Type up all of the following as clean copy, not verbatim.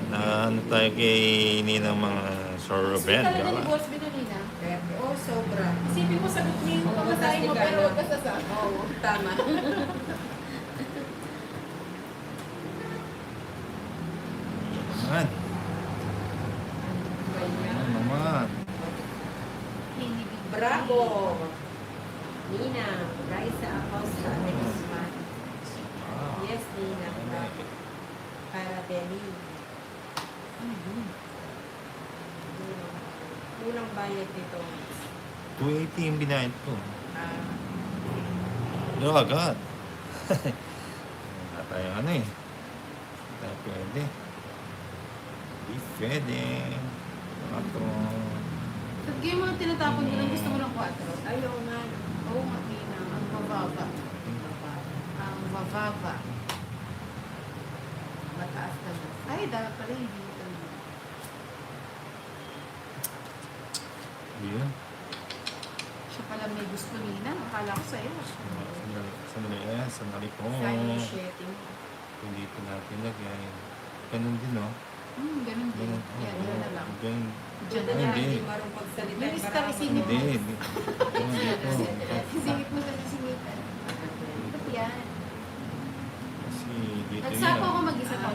Na ano tayo kay Ninang mga Sir Ruben. Talaga ni Gala. Boss Binanina. Oh, sobra. Isipin mo sagot niyo yung pamasahe mo pero huwag ka sasama. Oo, tama. Naman. Ano naman. Bravo! Nina, Raisa Acosta, next month. Ah, Yes, Nina. Bravo. Para Benny. Unang bayad nito. 280 yung binayad ko. Ah, Ano agad? Wala tayo ano eh. Wala tayo pwede. Hindi pwede. Ito. Pag yung mga tinatapon ko lang, gusto mo ng 4. ayaw nga. Oo nga, Nina. Ang bababa. Ang bababa. Mataas na lang. Ay, dapat pala hindi ito. Yun. Siya pala may gusto, Nina. Akala ko sa'yo. Sandali po. Sign shedding. Kung dito natin lagay. Ganun din, no? Ganun din. Ganun. Yan, yun na lang. Ganun. Diyan na Doon lang. na Hindi. hindi marunong pagsalita. Yung star isingit Hindi. mo. Hindi. Ganun dito. Singit mo sa singitan. Ba't yan? Kasi dito Nagsako yan. ako mag-isa pa.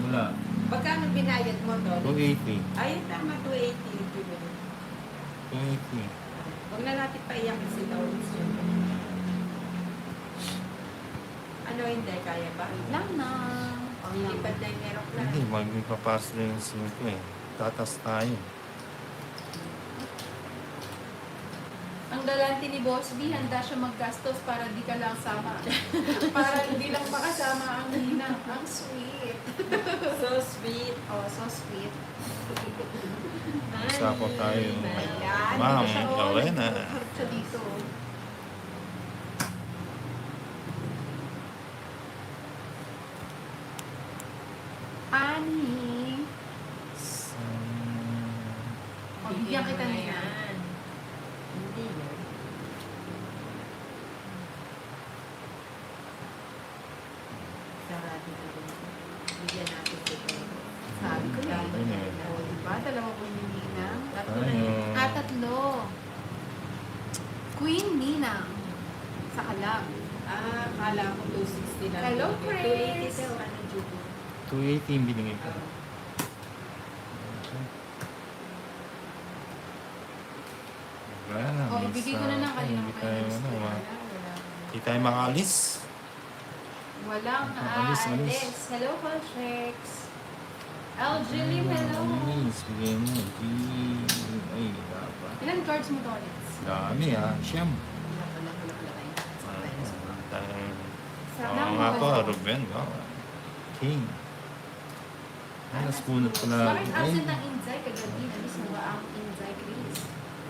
Wala. Pagkano binayad mo doon? 280. Ay, tama, 280 yung bibili. 280. Huwag na natin paiyakin si Lawrence yun. Ano hindi, kaya ba? Lang na. Lilipad na yung aeroplano. Hindi. Magpapasok na yung 5 eh. Tatas tayo. Ang galante ni Boss B, handa siya maggastos para di ka lang sama. Para hindi lang makasama ang Nina. Ang sweet. So sweet. Oh, so sweet. Sapo tayo. Ayan. Ma'am, Siya, oh, Lorena. nagtuturot siya dito. Ani. O, bigyan kita Nina. Yan. Hindi yan. Sarado na rin. Bigyan natin ito. Sabi ko na. Ayun eh. O, diba? Dalawa po ni Nina. Tatlo na yan. Ah, 3. Queen Nina. Sa kalam. Ah, kala ko 260 lang. Hello, Chris. 280 daw, ano, Jubo? 280 yung binigay ko. Wala na. O, ibigay ko na lang kanina. Hindi tayo, ano, hindi tayo makaalis. Walang Alis, alis. aalis. Hello, Coltrex. Lim, hello. Please, bigay mo. Ay, dapat. Ilan cards mo, Torres? Dami ah. Siyam. Oo nga po, Ruben. Wow. King. Ay, naspunod ko na. Bakit absent ang Inzay kagabi? Nabis mo ba ang Inzay, Chris?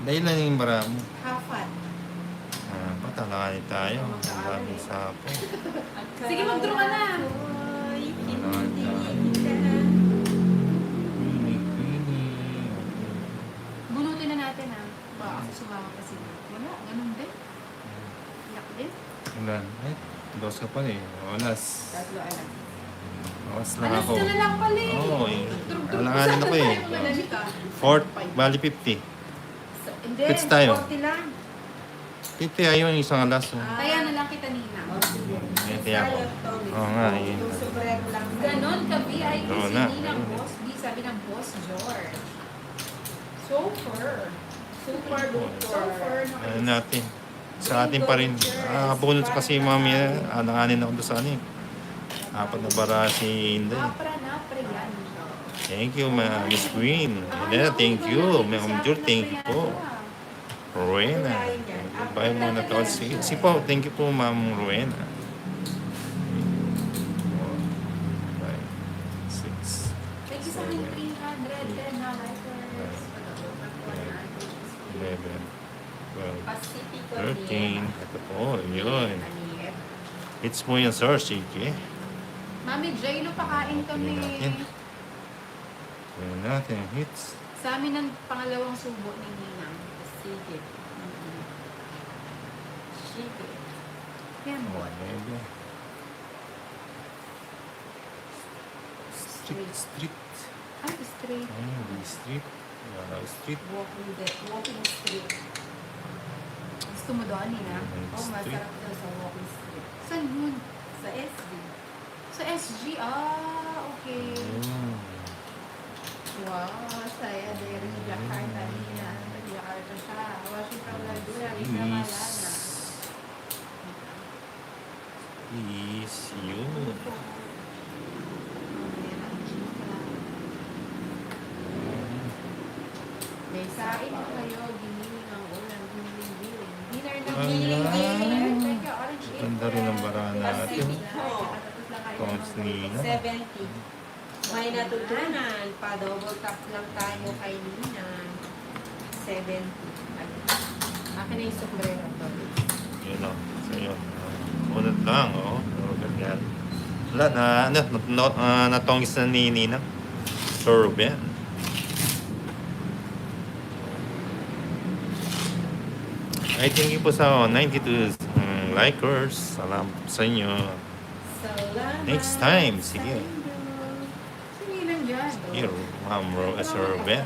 Dahil lang yung marami. Hafan. Patalakay tayo. Ang daming sapo. Sige, mag-draw ka na. Hoy, Wala hindi na. ka na. Queenie. Bunutin na natin, ha? Baka kasi sumama pa sila. Wala, ganun din. Iyak din. Wala. Ay, dos ka pala eh. Walas. Tatlo alam. Walas lang Alas ako. ka na lang pala eh. Oo eh. Drug-drug Alanganin ko ako sana eh. tayo malamig, ha? Fourth, bali 50. Hindi, Quits tayo. 40 lang. 50 ayun yung isang alas. Oh. Kaya na lang kita, Nina. Oh, sige. Ayan, kaya ako. Oo nga, yun. Yung supremo lang. Ganon ka, VIP Oo si na. Ninang Boss B, sabi ng Boss George. So far. Super duper. Ano natin. Sa atin pa rin. Bunot kasi yung mami. Alanganin ako doon sa ano eh. Apat na bara si Inday. Napra na, pre yan. Thank you, Miss Queen. Helena, thank you. Ma'am Jur, thank you po. Rowena. Bye muna to. Si po, thank you po, Ma'am Rowena. 6. Thank you sa aking 310 na lifers. 11. 12. Pacifico 13. Ito po, yun. Aniet. Hits mo yan, sir. Sige. Mami J, pakain kami. Natin. Tingnan natin. Hits. Sa amin ang pangalawang subo ni Ninang. Sige. Sige. Yan po. Oh, maybe. Strict. Ay, straight. Street. Street. Walking street. Gusto mo doon, Nina? Oh, Street. masarap daw sa walking street. Saan yun? Sa SB. Sa SG? Ah, okay. Wow, saya dari Jakarta, Nina. Jakarta siya. Washington, Laguna. Rizalana. Is yun. May sain na kayo, giniling ang ulam, giniling-giling. Dinner na Ala. giniling-giling. Teka, orange apron. Ganda rin ang bara natin. Tapos lang kayo Counts ng- Nina. 70. May natutunan. Pa-double tap lang tayo kay Nina. 70. Akin na yung sombrero to. Yun o. Sa'yo. Unat lang, o. Ganyan. Wala na, natongis na ni Nina. Sorben. I thank you po sa 92 likers. Salamat po sa inyo. Salamat. Next time, sa sige. inyo. Sige lang dyan. Here, Ma'am Sorben.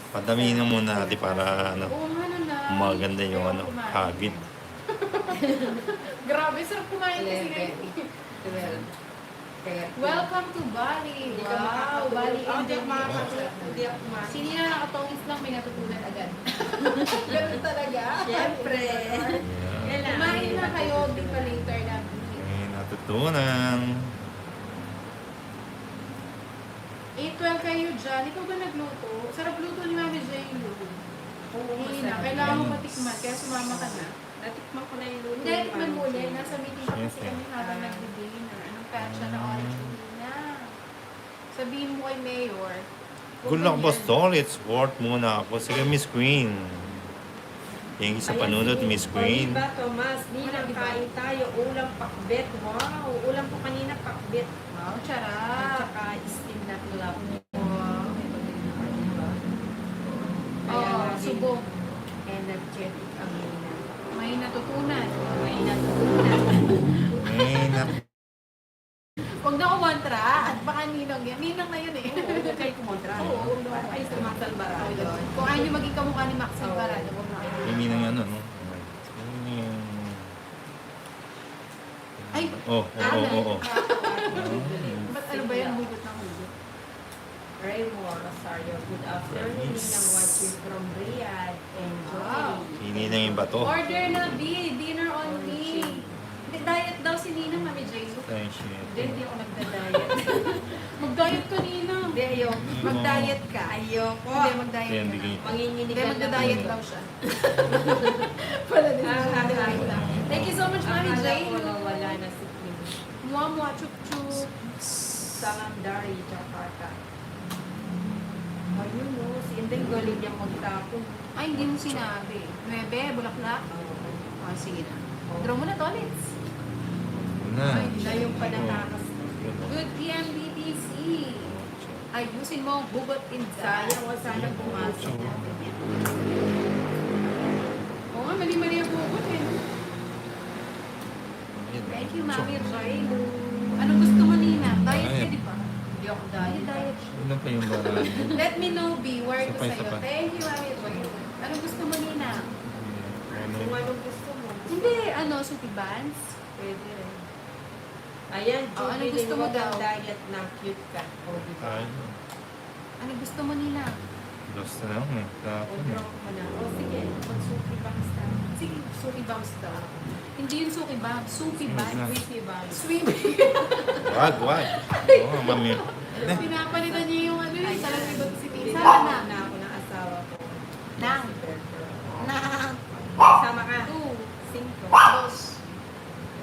Padamihin na muna natin para ano, Oo nga na na. maganda yung ano, habit. Grabe, sarap kumain kasi 11. ngayon. 12. 13. Welcome to Bali. Hindi ka Wow, makakatulog. Bali, Hindi ako Indonesia. makakatulog. Hindi ako kumain. Si Nina nakatongis lang, may natutunan agad. Ganun talaga. Siyempre. Yeah. Kumain na kayo, di pa later na. May natutunan. 8-12 kayo dyan. Ikaw ba nagluto? Sarap luto ni Mami Jane. Oo, Nina, masarap. kailangan mo matikman, kaya sumama ka na. Natikman ko na yung luto. Hindi, tikman mo ulit. Nasa meeting pa kasi Siyempre. kami habang nag-dinner. Anong patcha na orange na? Sabihin mo kay Mayor. Good luck, Boss Tol. It's worth muna ako. Sige, Miss Queen. Thank you sa panunod, Miss Queen. Diba, Tomas? Nina, kain tayo. Ulam pakbet. Wow. Ulam ko kanina pakbet. Wow, At charap. saka steam na club. Wow. Ito din ako, diba? Kaya Oh, laging subong. energetic ang Nina. May natutunan. May natutunan. May na... Huwag na kumontra. At baka ninong yan. Ninang na yun eh. Oo, huwag kayo kumontra. Oo, no? Para kayo sumakal barado. Kung ayaw nyo maging kamukha ni Maxine Oo. Barado, huwag na kayo. Hindi na ano, no? Ay, Oo. ba't ano ba yan? Hugot ng hugot. Raymore Rosario, good afternoon. Yes. Ninang watching from Riyadh. Enjoy. Wow. Hindi na yung bato. Order na, B. Dinner on me. Hindi, diet daw si Nina, Mami Jane. Ay, shit. Hindi, hindi ako nagda-diet. Mag-diet ka, Nina. Hindi, ayoko. Mag-diet ka. Ayoko. Hindi, mag-diet Kaya ka hindi na. kayo. Manginginig Hindi, magda-diet daw siya. Pala din siya. Ah, Mag-diet lang. Thank you so much, Mami Akala Jane. ko nawala na si Kim. Mua, chup, chup. Salam Dari, Jakarta. Ayun no, si Indeng galing niya magtapon. Ay, hindi mo sinabi. 9, bulaklak. Oh, sige na. Draw mo na to, let's. Na. Ay, na yung panatakas. Good PM BTC. Ayusin mo ang hugot in Sayang, wag sana pumasok. Oo nga, mali-mali ang hugot eh. Thank you, Mami Joy. Anong gusto mo, Nina? Diet ka, di ba? Hindi ako Diet, diet. diet. Ano pa yung bara? Let me know, B, where ko Isa pa, isa sa'yo. pa. Thank you, Mami Joy. Anong gusto mo, Nina? Kung anong gusto mo. Hindi, Suki Buns. Pwede rin. Ayan, Oh, ano Jubilin, gusto mo wag daw? ang diet na cute ka. O, di ba? Ay, Anong gusto mo, Nina? lost na lang eh. O, Tapon eh. drop mo na. O, sige, magsuki pa ka. Sige, Suki Buns daw. Hindi yung Suki Buns, Suki Sige Buns. na. Sweetie ba? Sweetie. Wag. Oo, mami. Pinapalitan niya yung ano yung salamin si Pisa. Pinaka Na. na ako ng asawa ko. Nang. Si Berto. Na. Sama ka. 5. 2.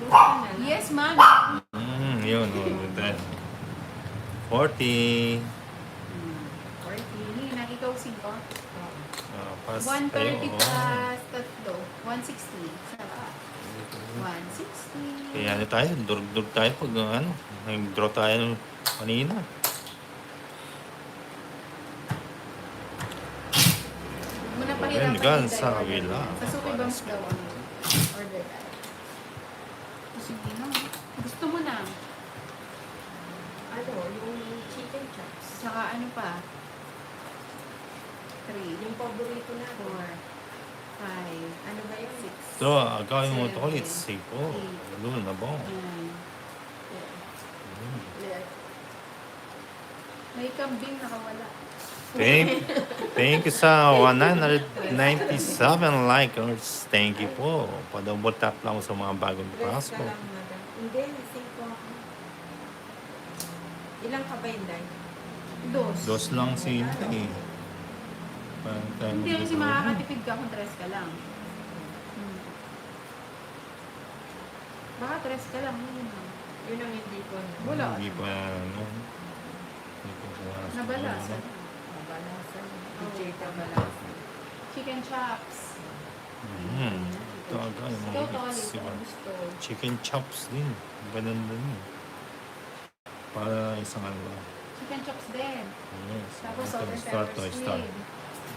Gusto na. Yes, ma'am. Yun. That. 40. 40. Nina, ikaw 5. Pass 130 tayo. plus tatlo. 160. Sarap. 160. Kaya ano tayo, durug tayo pag ano, nag-draw tayo nung kanina. Muna pahirapan Gan yung sa tayo. kabila. Sa Suki Bums daw. Order tayo. Sige na. Gusto mo na. Ano, yung chicken chops. Tsaka ano pa? 3, Yung paborito na 4, 5, Ano ba yun? 6, 또 아까 yung ulit sipo. Doon na ba? 9, 10. May kambing nakawala. Thank you sa 197 likers. Thank you po. Pa-double tap lang sa mga bagong Dress ka pasok. lang, madam. Hindi, singko ako. Ilang ka ba yun, Day? Dos lang si Intay. Hindi kasi makakatipid ka kung 3 ka lang. Baka 3 ka lang. Yun ang hindi ko na. Wala. Hindi pa, ano. Hindi pa kuha sa Nabalasan. Mabalasan. Oh. DJ ka balasan. Chicken chops. Ito agad yung Ikaw, mga Tolly, hits, diba? kung gusto. Chicken chops din. Ganun din. Para isang ano lang. Chicken chops din. Yes. Tapos salt and Start pepper to start. squid.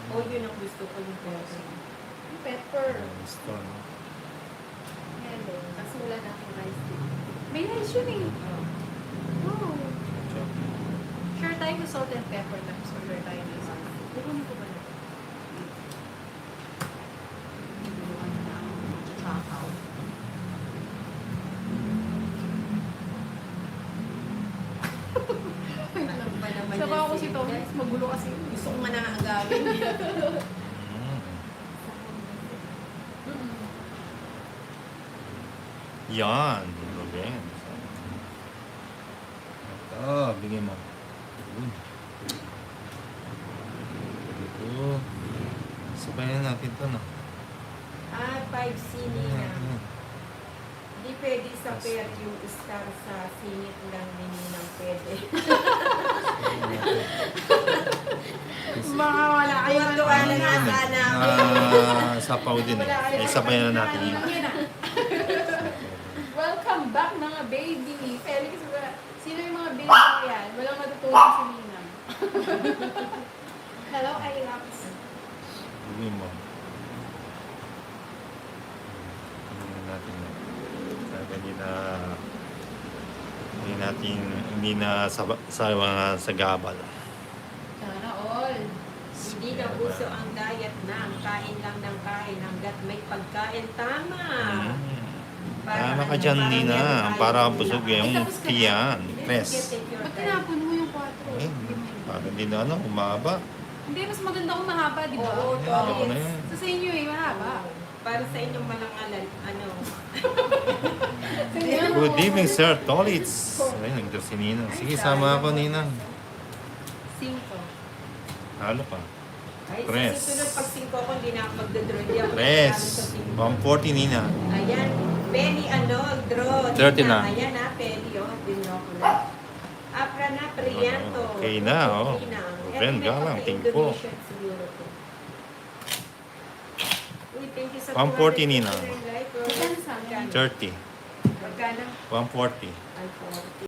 O, yun ang gusto ko yung pwede. Pepper. Start. Hello. Kasi wala na akong rice din. May rice yun eh. Oh. Sure tayo sa salt and pepper. Tapos order tayo ng isa. Iwan ko ba na? Iwan na. Chakaw. Ano ba naman Sabaw yan ko si Tom. Guys, Magulo kasi. gusto ko nga nakaagawin. Yan. Ruben. Ito, bigyan mo. Yun. Ito. Sabayan natin ito, no? 5 sini na. Hindi pwede sa pair yung star sa singit lang ni Ninang pwede. Mga wala kayo. Tuwa na nga sana ako. Sapaw din eh. Ay, sabayan na natin yun. Welcome back mga baby. Felix, sino yung mga baby yan? Walang matutulong si Nina. Hello, I love you. Bigyan mo. Tingnan natin. Sabi hindi na sa mga sagabal. Sana all. Hindi na uso ang diet na ang kain lang ng kain hanggat may pagkain tama. Tama ka dyan, Nina. Para busog yung tiyan. Tres. Ba't tinapon mo yung 4? Eh, para hindi na ano, umaba. Hindi, mas maganda kung mahaba, di ba? Oo, Yan, ako na yan. Sa inyo eh, mahaba. Para sa inyong malangalan, ano, Good evening, Sir Tolitz. Ay, nagdor si Nina. Sige, sama ako, Nina. 5. Halo pa. Ay, Tres. sa susunod pag 5 ako, hindi na ako magdodraw. Hindi ako Tres. magkakalo sa 5. 140, Nina. Ayan, Penny, ano, draw. 30 na. Ayan na, Penny, oh, binokulat. Apra na, Priyanto. Okay na, oh. Ruben, galang, tingin po. Uy, thank you sa 140, Nina. Like, Magkano sa akin? 30. Magkano? 140. Ay, 40.